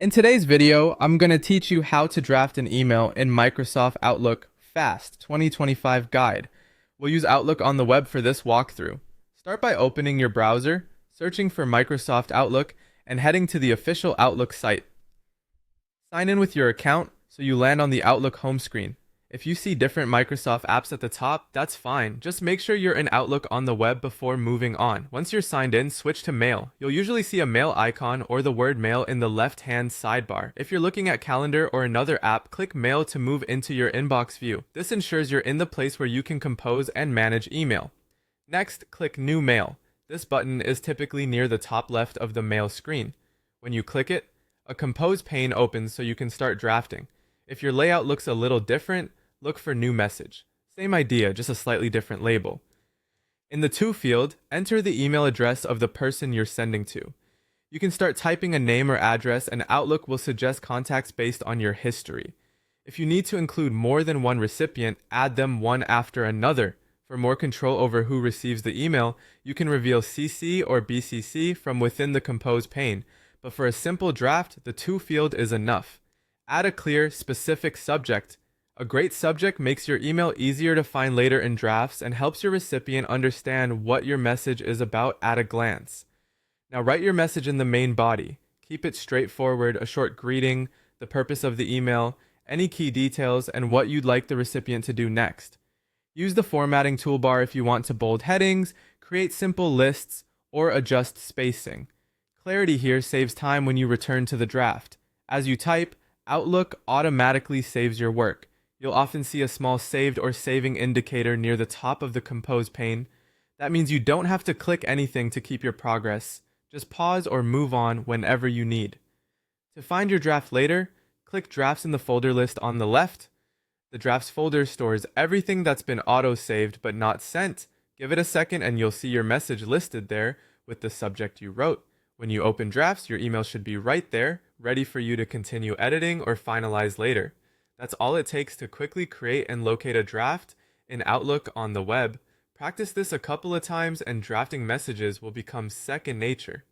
In today's video, I'm going to teach you how to draft an email in Microsoft Outlook Fast 2025 Guide. We'll use Outlook on the web for this walkthrough. Start by opening your browser, searching for Microsoft Outlook, and heading to the official Outlook site. Sign in with your account so you land on the Outlook home screen. If you see different Microsoft apps at the top, that's fine. Just make sure you're in Outlook on the web before moving on. Once you're signed in, switch to Mail. You'll usually see a mail icon or the word Mail in the left-hand sidebar. If you're looking at Calendar or another app, click Mail to move into your inbox view. This ensures you're in the place where you can compose and manage email. Next, click New Mail. This button is typically near the top left of the Mail screen. When you click it, a Compose pane opens so you can start drafting. If your layout looks a little different, look for New Message. Same idea, just a slightly different label. In the To field, enter the email address of the person you're sending to. You can start typing a name or address, and Outlook will suggest contacts based on your history. If you need to include more than one recipient, add them one after another. For more control over who receives the email, you can reveal CC or BCC from within the Compose pane, but for a simple draft, the To field is enough. Add a clear, specific subject. A great subject makes your email easier to find later in drafts and helps your recipient understand what your message is about at a glance. Now write your message in the main body. Keep it straightforward, a short greeting, the purpose of the email, any key details, and what you'd like the recipient to do next. Use the formatting toolbar if you want to bold headings, create simple lists, or adjust spacing. Clarity here saves time when you return to the draft. As you type, Outlook automatically saves your work. You'll often see a small saved or saving indicator near the top of the Compose pane. That means you don't have to click anything to keep your progress. Just pause or move on whenever you need. To find your draft later, click Drafts in the folder list on the left. The Drafts folder stores everything that's been auto-saved but not sent. Give it a second and you'll see your message listed there with the subject you wrote. When you open Drafts, your email should be right there, ready for you to continue editing or finalize later. That's all it takes to quickly create and locate a draft in Outlook on the web. Practice this a couple of times and drafting messages will become second nature.